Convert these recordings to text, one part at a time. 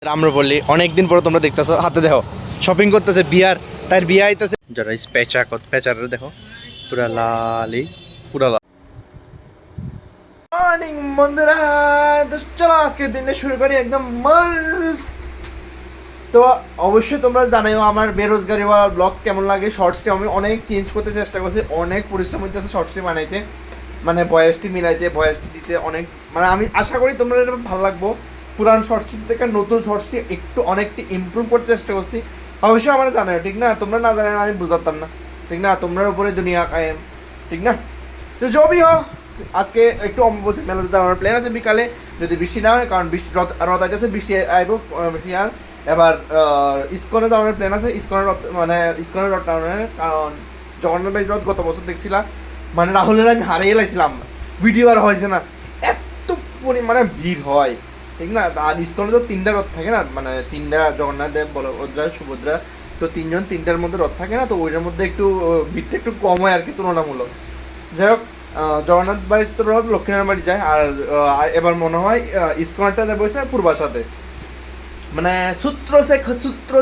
আমরা বললি অনেকদিন পরে তোমরা দেখতেছো হাতে দেখো শপিং করতেছে বিয়ার তার বিয়ে আইতেছে যারা পেঁচা পেঁচারে দেখো পুরা লালি পুরা লাল। মর্নিং বন্ধুরা, তো চলো আজকে দিনটা শুরু করি একদম মস্ত। তো অবশ্যই তোমরা জানাও আমার বেরোজগারি বা ব্লগ কেমন লাগে। শর্টসটি আমি অনেক চেঞ্জ করতে চেষ্টা করছি, অনেক পরিশ্রম হইতেছে শর্টসটি বানাইতে, মানে ভয়েসটি মিলাইতে ভয়েসটি দিতে অনেক, মানে আমি আশা করি তোমরা এটা ভালো লাগবো। পুরান শর্টসটি থেকে নতুন শর্টসটি একটু অনেকটি ইমপ্রুভ করতে চেষ্টা করছি। অবশ্যই আমার জানাও, ঠিক না? তোমরা না জানেন আমি বুঝাতাম না, ঠিক না? তোমরার উপরে দুনিয়া কায়েম, ঠিক না? তো জবই হোক, আজকে একটু অম্বুবাচী মেলাতে যাওয়ার প্ল্যান আছে বিকালে, যদি বৃষ্টি না হয়, কারণ বৃষ্টি রথ আইতেছে, বৃষ্টি আইব আর এবার ইস্কনে যাওয়ার প্ল্যান আছে। ইস্কনের রথ মানে ইস্কনের রথ টাউনের, কারণ জগন্নাথ ভাই রথ গত বছর দেখছিলাম, মানে রাহুলের আমি হারিয়ে লাইছিলাম, ভিডিও আর হয়েছে না, এত পরিমাণে ভিড় হয়, ঠিক না? আর ইস্কনে তো তিনটা রথ থাকে না, মানে তিনটা জগন্নাথ দেব বলভদ্রা সুভদ্রা, তো তিনজন তিনটার মধ্যে রথ থাকে না, তো ওইটার মধ্যে একটু ভিড়টা একটু কম হয় আর কি তুলনামূলক। যাই হোক, জগন্নাথ বাড়ির তো রথ লক্ষ্মীনারায়ণ বাড়ি যায়, আর এবার মনে হয় ইস্কনটা যাবে হচ্ছে পূর্বাশাতে, মানে সূত্র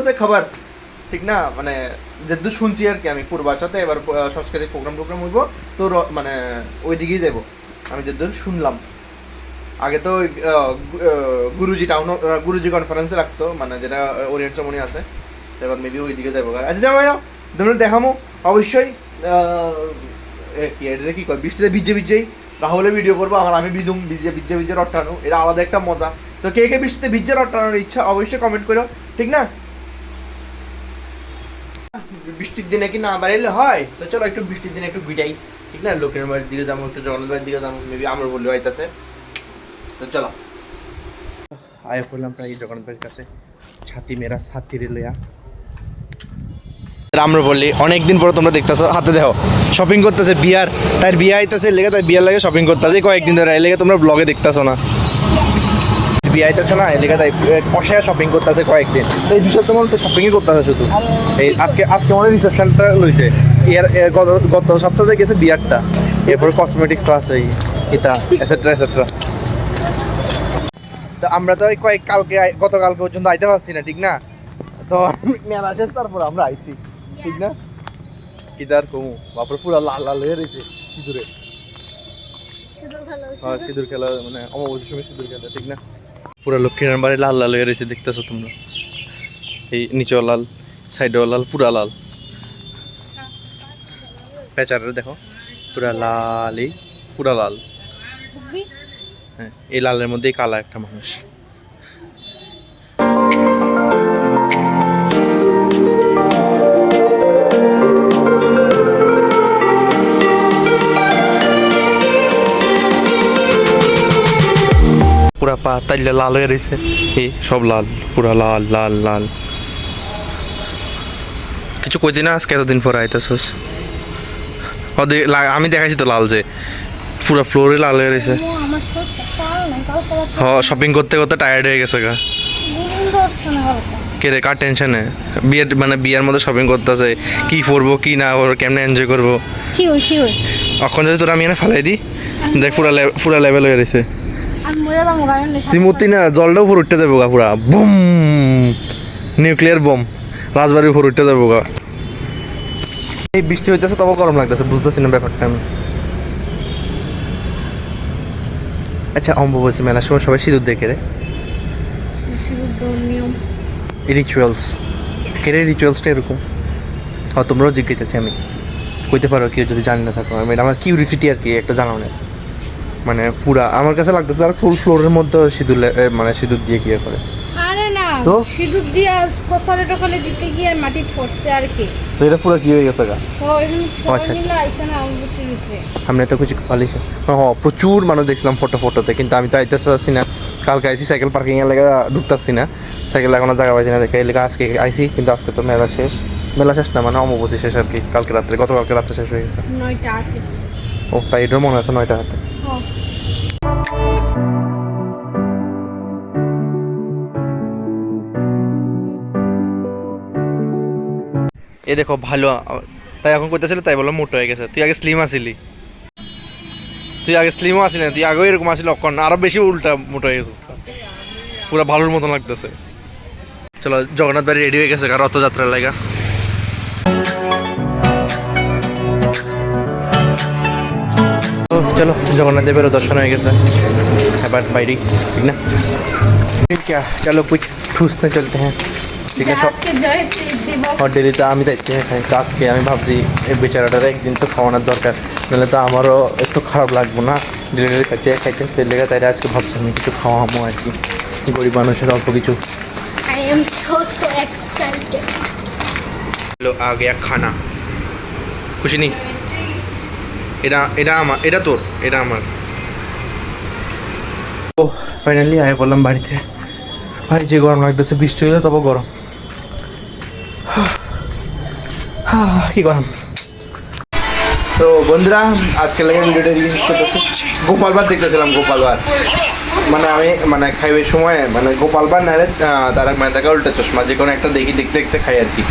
সে খবর, ঠিক না? মানে যেহেতু শুনছি আর কি আমি পূর্বাশাতে এবার সাংস্কৃতিক প্রোগ্রাম হইব, তো মানে ওই দিকেই যাবো আমি যেহেতু শুনলাম। আগে তো গুরুজি গুরুজি কনফারেন্সে রাখতো, মানে যেটা ওরিয়েন্ট চমনি আছে, এবার মেবি ওই দিকে যাবো। আচ্ছা যাবো, তোমরা দেখামো অবশ্যই। কি কয় বৃষ্টিতে ভিজেই রাহুলের ভিডিও করবো, আমি ভিজে রট টানো, এটা আলাদা একটা মজা। তো কে কে বৃষ্টিতে ভিজে রট টানোর ইচ্ছা অবশ্যই কমেন্ট করো, ঠিক না? বৃষ্টির দিনে কি না বাড়াইলে হয়? তো চলো একটু বৃষ্টির দিনে একটু বিটাই, ঠিক না? লোকের বাড়ির দিকে যাবো, একটু জগন্নাথ বাড়ির দিকে যাবো, মেবি আমরা বললে হইতাছে। তো চলো আয় করলাম প্রায় জগন্নাথ বাড়ির কাছে, ছাতি মেরা ছাতি রে লইয়া আমরা বললি অনেকদিন পরে তোমরা দেখতেছো হাতে দেখো শপিং করতেছে বিয়ার তার বিয়ে আইতেছে লেগে, তাই বিয়ার লাগে শপিং করতেছে কয়েকদিন ধরে, এই লেগে তোমরা ব্লগে দেখতেছো না, বিয়ে আইতেছে না, এই লেগে তাই অসহায় শপিং করতেছে কয়েকদিন। তো এই 2 সপ্তাহ মনে তো শপিংই করতেছে শুধু। এই আজকে মনে রিসেপশনটা লইছে, এর গত সপ্তাহে গেছে বিয়ারটা, এরপর কসমেটিক্স তো আছে এটা এটসেট্রা এটসেট্রা। তো আমরা তো গতকালকে পর্যন্ত আইতে পারছি না, ঠিক না? তো মেলা শেষ, তারপর আমরা আইছি, ঠিক না? কিদার কমু বাপরে পুরা লাল লাল হয়ে রয়েছে সিঁদুরে, হ্যাঁ সিঁদুর খেলা, মানে অমাবস্যার সময় সিঁদুর খেলা, ঠিক না? পুরা লক্ষ্মীনারায়ণ বাড়ি লাল লাল হয়ে রয়েছে, দেখতেছো তোমরা? এই নিচেও লাল, সাইডেও লাল, পুরা লাল। পেঁচারে দেখো পুরা লালই, পুরা লাল। হ্যাঁ, এই লালের মধ্যেই কালা একটা মানুষ। পুরা পা তাইলে লাল হয়ে রয়েছে, এই সব লাল, পুরা লাল লাল লাল। কিছু কইছি না আজকে এতদিন পরে আইতেছস, আমি দেখাইছি তো লাল, যে পুরা ফ্লোরে লাল হয়ে রয়েছে। শপিং করতে করতে টায়ার্ড হয়ে গেছে গা। কে রে কার টেনশনে বিয়ের মধ্যে শপিং করতে আছে, কি পরবো কি না করবো, কেমনে এনজয় করবো। এখন যদি তোরা আমি এনে ফালাই দিই, দেখ পুরা লেভেল হয়ে রয়েছে। তুই মূর্তি না জলটাও উপর উঠতে যাবো গা, পুরা বুম, নিউক্লিয়ার বোম রাজবাড়ির উপর উঠতে যাবো গা। এই বৃষ্টি হইতেছে তবে গরম লাগতেছে, বুঝতেছি না ব্যাপারটা আমি। আচ্ছা অম্বুবাচী মেলার সময় সবাই সিঁদুর দেখে রে, রিচুয়ালস কেরে, রিচুয়ালসটা এরকম। হ্যাঁ তোমরাও জিজ্ঞাসি, আমি কইতে পারো কেউ যদি জানি না থাকো, আমি আমার কিউরিসিটি আর কি একটা জানাও না, মানে পুরা আমার কাছে লাগতেছে আর ফুল ফ্লোরের মধ্যে সিঁদুর, মানে সিঁদুর দিয়ে কি করে। তো সিঁদুর দিয়ে কপালে টপালে দিতে গিয়ে মাটি পড়ছে আর কি, তো এটা পুরো কি হয়ে গেছে গা। আচ্ছা আমি তো কিছু পালিছে, হ্যাঁ প্রচুর মানুষ দেখছিলাম ফটোতে, কিন্তু আমি তো আইতে চাচ্ছি না, কালকে আইসি সাইকেল পার্কিং এর লেগে ঢুকতেছি না, সাইকেল লাগানোর জায়গা পাইছি না, দেখে এই লেগে আজকে আইসি, কিন্তু আজকে তো মেলা শেষ না, মানে অমাবস্যা শেষ আর কি, গতকালকে রাত্রে শেষ হয়ে গেছে। 9টা আছে। ও তাই এটার মনে আছে 9টা হাতে। এ দেখো ভালো, তাই এখন করতেছিল, তাই বললাম মোটো হয়ে গেছে। তুই আগে স্লিমও আসিলি তুই আগে এরকম আসিল, অক্ষণ আরো বেশি উল্টা মোটো হয়ে গেছে, পুরো ভালোর মতন লাগতেছে। চলো জগন্নাথ বাড়ি রেডি হয়ে গেছে কারণ রথযাত্রার লাগা। चलो जगन्नाथ देवेर दर्शन हो गए एबार बाइरी ठीक ना फिर क्या चलो कुछ ठूसने चलते हैं ठीक है सब और डेली तो आमी देखते हैं আজকে আমি ভাবছি এই বেচারাটার একদিন তো খাওয়ানোর দরকার নাহলে তো আমারও একটু খারাপ লাগবে না ডেলি ডেলি খাইতে খাইতে সেই লেগে তাই আজকে ভাবছি আমি কিছু খাওয়াবো আর কি গরিব মানুষের অল্প কিছু। I am so excited. लो आ गया खाना कुछ नहीं এটা তোর এটা আমার। ও ফাইনালি আয় বললাম বাড়িতে ভাই যে গরম লাগতেছে বৃষ্টি হলে তবে গরম কি গরম। তো বন্ধুরা আজকে লাগে ভিডিওটা দিয়ে শেষ করতেছি। গোপালবার দেখতেছিলাম গোপালবার মানে আমি মানে খাইবের সময় মানে গোপালবার নাহলে তারক মেহতা উল্টা চশমা যে কোনো একটা দেখি দেখতে দেখতে খাই আর কি।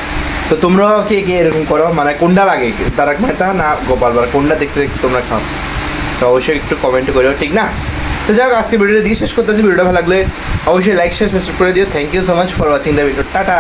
তো তোমরাও কে কে এরকম করো মানে কোনটা লাগে তারক মেহতা না গোপালবার কোনটা দেখতে দেখতে তোমরা খাও তো অবশ্যই একটু কমেন্ট করো ঠিক না। তো যাই হোক আজকে ভিডিওটা দিয়ে শেষ করতেছি। ভিডিওটা ভালো লাগলে অবশ্যই লাইক শেয়ার সাবস্ক্রাইব করে দিও। Thank you so much for watching the video. Tata.